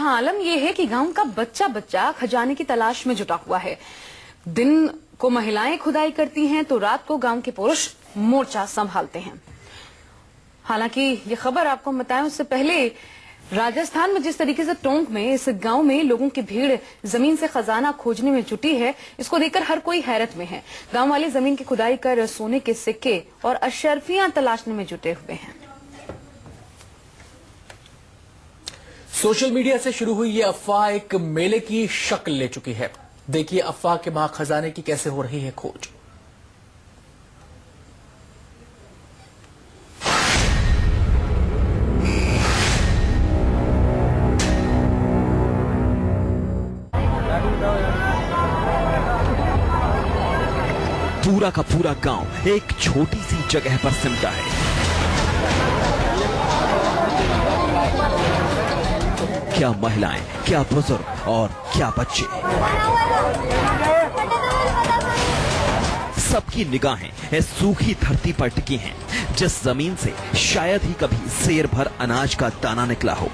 आलम यह है कि गांव का बच्चा बच्चा खजाने की तलाश में जुटा हुआ है। दिन को महिलाएं खुदाई करती हैं तो रात को गांव के पुरुष मोर्चा संभालते हैं। हालांकि ये खबर आपको बताएं उससे पहले राजस्थान में जिस तरीके से टोंक में इस गांव में लोगों की भीड़ जमीन से खजाना खोजने में जुटी है, इसको देखकर हर कोई हैरत में है। गांव वाले जमीन की खुदाई कर सोने के सिक्के और अशर्फियां तलाशने में जुटे हुए हैं। सोशल मीडिया से शुरू हुई ये अफवाह एक मेले की शक्ल ले चुकी है। देखिए अफवाह के मां खजाने की कैसे हो रही है खोज। पूरा का पूरा गांव एक छोटी सी जगह पर सिमटा है। क्या महिलाएं, क्या बुजुर्ग और क्या बच्चे, सबकी निगाहें इस सूखी धरती पर टिकी हैं, जिस जमीन से शायद ही कभी सेर भर अनाज का दाना निकला हो।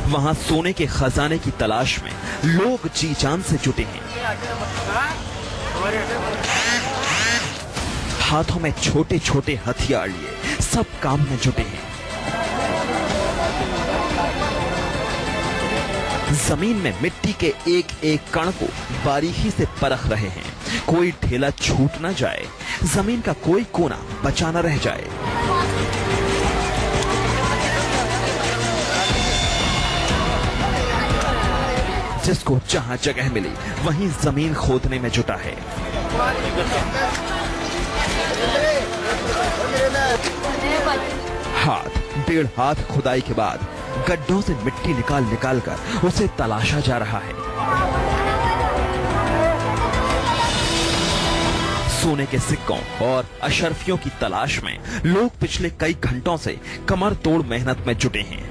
वहां सोने के खजाने की तलाश में लोग जी जान से जुटे हैं। हाथों में छोटे छोटे हथियार लिए सब काम में जुटे हैं। जमीन में मिट्टी के एक एक कण को बारीकी से परख रहे हैं। कोई ढेला छूट न जाए, जमीन का कोई कोना बचा न रह जाए। जिसको जहां जगह मिली वहीं जमीन खोदने में जुटा है। हाथ 1.5 हाथ खुदाई के बाद गड्ढों से मिट्टी निकाल कर उसे तलाशा जा रहा है। सोने के सिक्कों और अशर्फियों की तलाश में लोग पिछले कई घंटों से कमर तोड़ मेहनत में जुटे हैं।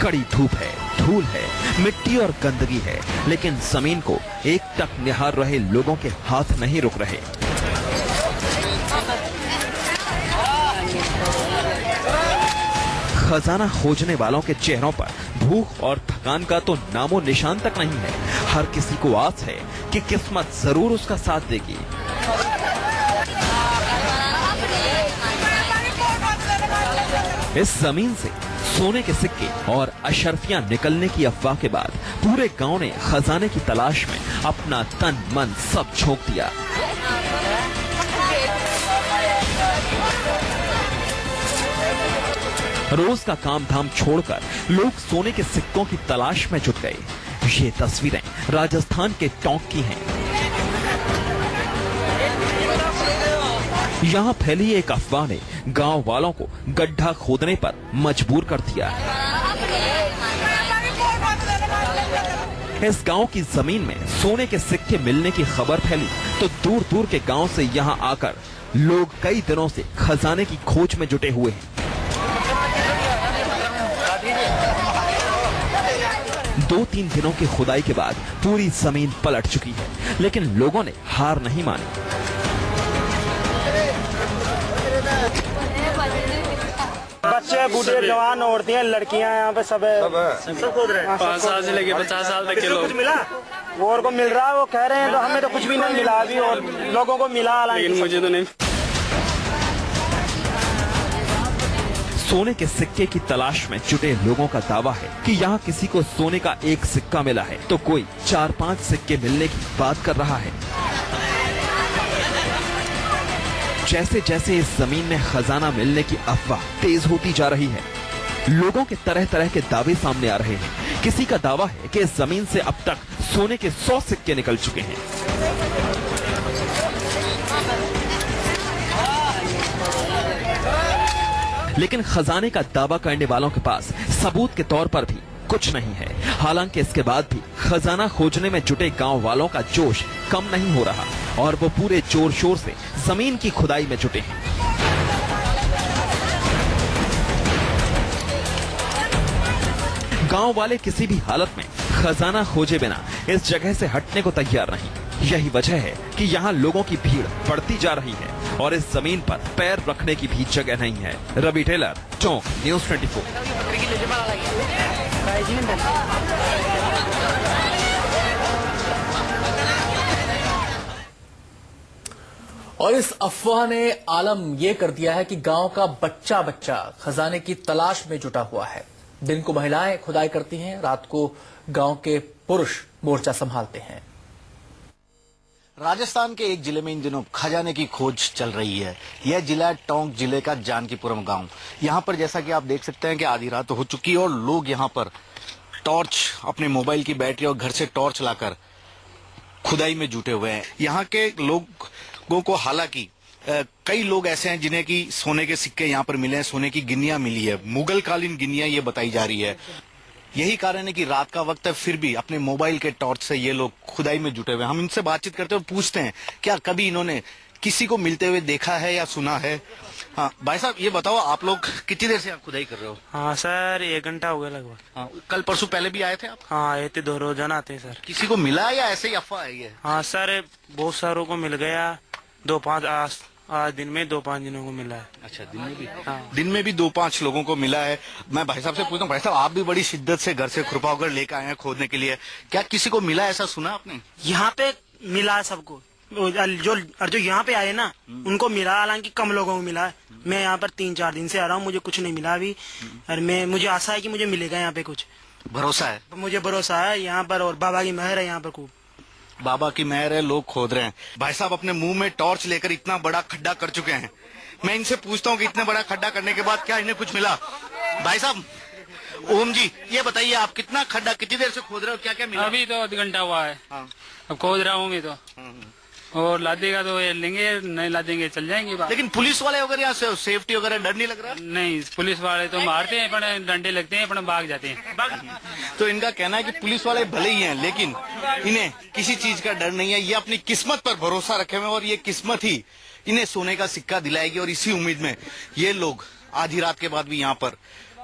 कड़ी धूप है, धूल है, मिट्टी और गंदगी है, लेकिन जमीन को एक टक निहार रहे लोगों के हाथ नहीं रुक रहे। खजाना खोजने वालों के चेहरों पर भूख और थकान का तो नामो निशान तक नहीं है। हर किसी को आस है कि किस्मत जरूर उसका साथ देगी। इस जमीन से सोने के सिक्के और अशर्फियां निकलने की अफवाह के बाद पूरे गांव ने खजाने की तलाश में अपना तन मन सब झोंक दिया। रोज का काम धाम छोड़कर लोग सोने के सिक्कों की तलाश में जुट गए। ये तस्वीरें राजस्थान के टोंक की हैं। यहाँ फैली एक अफवाह ने गांव वालों को गड्ढा खोदने पर मजबूर कर दिया। इस गांव की जमीन में सोने के सिक्के मिलने की खबर फैली तो दूर दूर के गांव से यहाँ आकर लोग कई दिनों से खजाने की खोज में जुटे हुए हैं। 2-3 दिनों की खुदाई के बाद पूरी जमीन पलट चुकी है, लेकिन लोगों ने हार नहीं मानी। बच्चे, बूढ़े, जवान, औरतें, लड़कियां यहाँ पे सब खोद रहे हैं। 5 साल से लेके 50 साल तक के लोग। कुछ मिला और को मिल रहा है, वो कह रहे हैं तो हमें तो कुछ भी नहीं मिला अभी, और लोगों को मिला, लेकिन मुझे तो नहीं। सोने के सिक्के की तलाश में जुटे लोगों का दावा है कि यहाँ किसी को सोने का एक सिक्का मिला है तो कोई 4-5 सिक्के मिलने की बात कर रहा है। जैसे जैसे इस जमीन में खजाना मिलने की अफवाह तेज होती जा रही है, लोगों के तरह तरह के दावे सामने आ रहे हैं। किसी का दावा है कि इस जमीन से अब तक सोने के 100 सिक्के निकल चुके हैं। लेकिन खजाने का दावा करने वालों के पास सबूत के तौर पर भी कुछ नहीं है। हालांकि इसके बाद भी खजाना खोजने में जुटे गांव वालों का जोश कम नहीं हो रहा और वो पूरे जोर शोर से जमीन की खुदाई में जुटे हैं। गांव वाले किसी भी हालत में खजाना खोजे बिना इस जगह से हटने को तैयार नहीं। यही वजह है कि यहाँ लोगों की भीड़ बढ़ती जा रही है और इस जमीन पर पैर रखने की भी जगह नहीं है। रवि टेलर, टोंक, न्यूज़ 24। और इस अफवाह ने आलम यह कर दिया है कि गांव का बच्चा बच्चा खजाने की तलाश में जुटा हुआ है। दिन को महिलाएं खुदाई करती हैं, रात को गांव के पुरुष मोर्चा संभालते हैं। राजस्थान के एक जिले में इन दिनों खजाने की खोज चल रही है। यह जिला है टोंक जिले का जानकीपुरम गांव। यहां पर जैसा कि आप देख सकते हैं कि आधी रात हो चुकी है और लोग यहां पर टॉर्च, अपने मोबाइल की बैटरी और घर से टॉर्च लाकर खुदाई में जुटे हुए हैं। यहाँ के लोगों को हालांकि कई लोग ऐसे हैं जिन्हें की सोने के सिक्के यहाँ पर मिले हैं, सोने की गिन्नियां मिली है, मुगल कालीन गिन्नियां ये बताई जा रही है। यही कारण है कि रात का वक्त है, फिर भी अपने मोबाइल के टॉर्च से ये लोग खुदाई में जुटे हुए हैं। हम इनसे बातचीत करते हुए पूछते हैं क्या कभी इन्होंने किसी को मिलते हुए देखा है या सुना है। हाँ भाई साहब, ये बताओ आप लोग कितनी देर से आप खुदाई कर रहे हो? हाँ सर, 1 घंटा हो गया लगभग। हाँ, कल परसों पहले भी आए थे आप? हाँ आए थे, 2 रोजाना आते हैं सर। किसी को मिला या ऐसे ही अफवाह है ये? हाँ सर, बहुत सारों को मिल गया। 2-5 आज दिन में 2-5 दिनों को मिला है। अच्छा, दिन में भी? हाँ। दिन में भी 2-5 लोगों को मिला है। मैं भाई साहब से पूछता हूँ, भाई साहब आप भी बड़ी शिद्दत से घर से खुरपा होकर लेकर आए हैं खोदने के लिए, क्या किसी को मिला, ऐसा सुना आपने? यहाँ पे मिला सबको, जो यहाँ पे आए ना उनको मिला, हालांकि कम लोगों को मिला है। मैं यहाँ पर 3-4 दिन से आ रहा हूँ, मुझे कुछ नहीं मिला अभी, और मुझे आशा है कि मुझे मिलेगा यहाँ पे कुछ। भरोसा है? मुझे भरोसा है यहाँ पर, और बाबा की मेहर है यहाँ पर खूब। बाबा की मेहर है, लोग खोद रहे हैं। भाई साहब अपने मुंह में टॉर्च लेकर इतना बड़ा खड्डा कर चुके हैं। मैं इनसे पूछता हूँ कि इतना बड़ा खड्डा करने के बाद क्या इन्हें कुछ मिला? भाई साहब, ओम जी ये बताइए, आप कितना खड्डा कितनी देर से खोद रहे हो, क्या क्या मिला? अभी तो 1 घंटा हुआ है। हाँ। अब खोद रहा हूँ मैं तो, और लादेगा तो ये लेंगे, नहीं लादेंगे चल जाएंगे बात। लेकिन पुलिस वाले वगैरह यहाँ से सेफ्टी वगैरह डर नहीं लग रहा? नहीं, पुलिस वाले तो मारते हैं, अपन डंडे लगते हैं, अपन भाग जाते हैं। तो इनका कहना है कि पुलिस वाले भले ही हैं लेकिन इन्हें किसी चीज का डर नहीं है। ये अपनी किस्मत पर भरोसा रखे हुए और ये किस्मत ही इन्हें सोने का सिक्का दिलाएगी। और इसी उम्मीद में ये लोग आधी रात के बाद भी यहाँ पर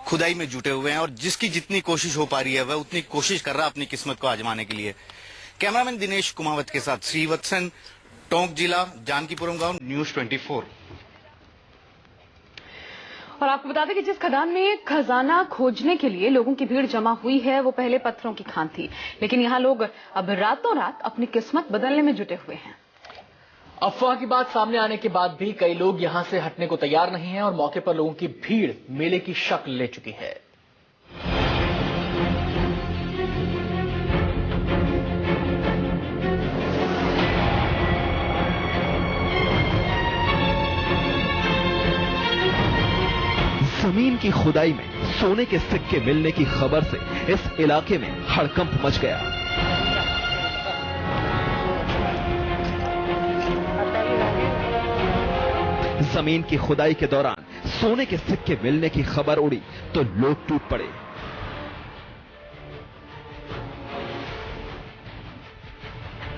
खुदाई में जुटे हुए हैं और जिसकी जितनी कोशिश हो पा रही है वह उतनी कोशिश कर रहा है अपनी किस्मत को आजमाने के लिए। कैमरामैन दिनेश कुमावत के साथ श्रीवत्सन, टोंक जिला, जानकीपुरम गांव, न्यूज़ 24। और आपको बता दें कि जिस खदान में खजाना खोजने के लिए लोगों की भीड़ जमा हुई है वो पहले पत्थरों की खान थी, लेकिन यहाँ लोग अब रातों रात अपनी किस्मत बदलने में जुटे हुए हैं। अफवाह की बात सामने आने के बाद भी कई लोग यहां से हटने को तैयार नहीं हैं और मौके पर लोगों की भीड़ मेले की शक्ल ले चुकी है। जमीन की खुदाई में सोने के सिक्के मिलने की खबर से इस इलाके में हड़कंप मच गया। जमीन की खुदाई के दौरान सोने के सिक्के मिलने की खबर उड़ी तो लोग टूट पड़े।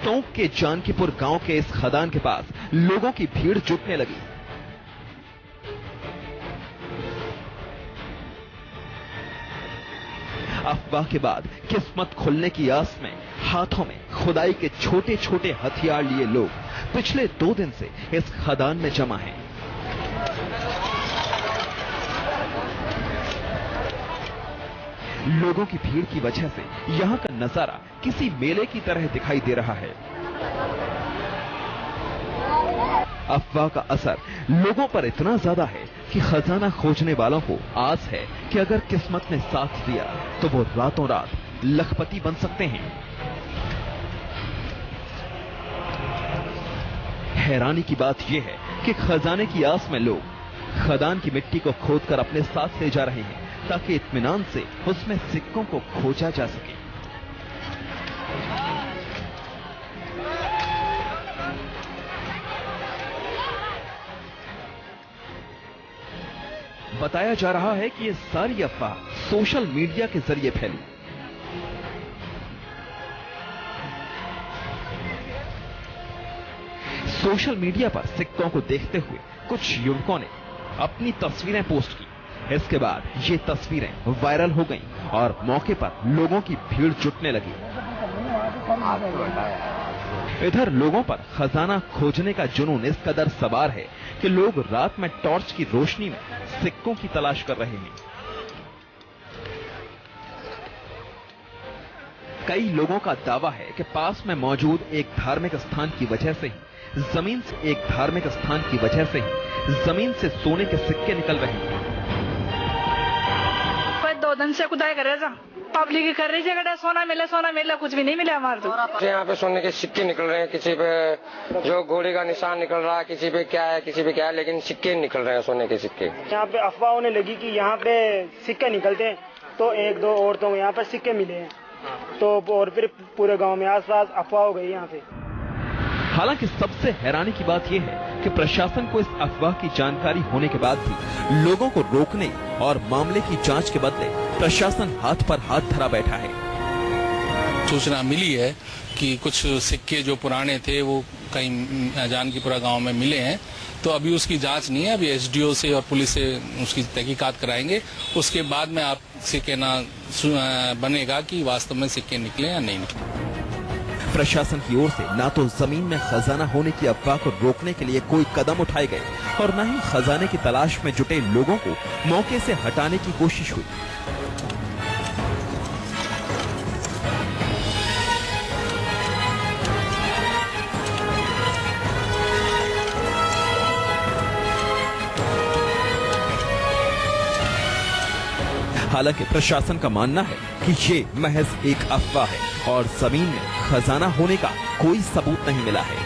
टोंक के जानकीपुर गांव के इस खदान के पास लोगों की भीड़ जुटने लगी। अफवाह के बाद किस्मत खुलने की आस में हाथों में खुदाई के छोटे छोटे हथियार लिए लोग पिछले 2 दिन से इस खदान में जमा हैं। लोगों की भीड़ की वजह से यहां का नजारा किसी मेले की तरह दिखाई दे रहा है। अफवाह का असर लोगों पर इतना ज्यादा है कि खजाना खोजने वालों को आस है कि अगर किस्मत ने साथ दिया तो वो रातों रात लखपति बन सकते हैं। हैरानी की बात यह है कि खजाने की आस में लोग खदान की मिट्टी को खोदकर अपने साथ ले जा रहे हैं ताकि इत्मीनान से उसमें सिक्कों को खोजा जा सके। बताया जा रहा है कि ये सारी अफवाह सोशल मीडिया के जरिए फैली। सोशल मीडिया पर सिक्कों को देखते हुए कुछ युवकों ने अपनी तस्वीरें पोस्ट की। इसके बाद ये तस्वीरें वायरल हो गईं और मौके पर लोगों की भीड़ जुटने लगी। इधर लोगों पर खजाना खोजने का जुनून इस कदर सवार है कि लोग रात में टॉर्च की रोशनी में सिक्कों की तलाश कर रहे हैं। कई लोगों का दावा है कि पास में मौजूद एक धार्मिक स्थान की वजह से ही जमीन से सोने के सिक्के निकल रहे हैं। 2 दिन से खुदाई कर रहे था, पब्लिक कर रही है, सोना मिला, कुछ भी नहीं मिला हमारे तो। यहाँ पे सोने के सिक्के निकल रहे हैं, किसी पे जो घोड़े का निशान निकल रहा है, किसी पे क्या है, लेकिन सिक्के निकल रहे हैं, सोने के सिक्के। यहाँ पे अफवाह होने लगी कि यहाँ पे सिक्के निकलते हैं, तो 1-2 औरतों को यहाँ पर सिक्के मिले हैं, तो और फिर पूरे गांव में आसपास अफवाह हो गई यहाँ पे। हालांकि सबसे हैरानी की बात यह है कि प्रशासन को इस अफवाह की जानकारी होने के बाद भी लोगों को रोकने और मामले की जांच के बदले प्रशासन हाथ पर हाथ धरा बैठा है। सूचना मिली है कि कुछ सिक्के जो पुराने थे वो कहीं जानकीपुरा गांव में मिले हैं, तो अभी उसकी जांच नहीं है, अभी एसडीओ से और पुलिस से उसकी तहकीकात कराएंगे, उसके बाद में आपसे कहना बनेगा कि वास्तव में सिक्के निकले या नहीं निकले। प्रशासन की ओर से ना तो जमीन में खजाना होने की अफवाह को रोकने के लिए कोई कदम उठाए गए और न ही खजाने की तलाश में जुटे लोगों को मौके से हटाने की कोशिश हुई। हालांकि प्रशासन का मानना है कि ये महज एक अफवाह है और जमीन में खजाना होने का कोई सबूत नहीं मिला है।